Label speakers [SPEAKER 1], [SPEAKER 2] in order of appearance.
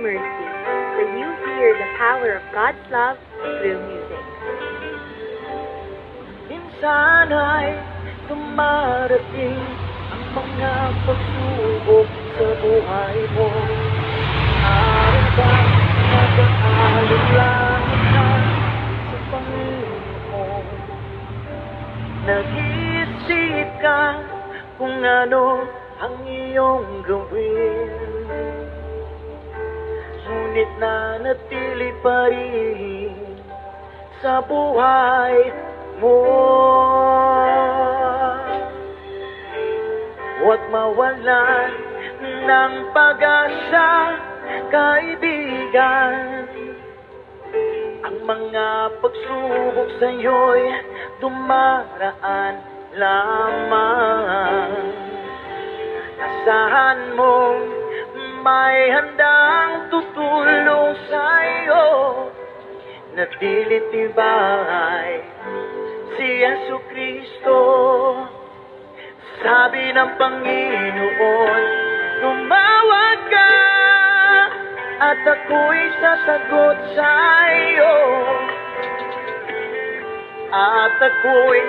[SPEAKER 1] mercy, where you hear the power of God's love through music.
[SPEAKER 2] Minsan ay dumarating ang mga pagsubok sa buhay mo. Araw ba nag-aalala ka sa Panginoon? Nag-iisip ka kung ano ang iyong gawin, ngunit nanatili pa rin sa buhay mo. Huwag mawalan ng pag-asa, kaibigan. Ang mga pagsubok sa'yo'y dumaraan lamang. Asahan mo may handang tutulong sa'yo. Nagdilitibay si Jesucristo. Sabi ng Panginoon, tumawag ka at ako'y sasagot sa'yo, at ako'y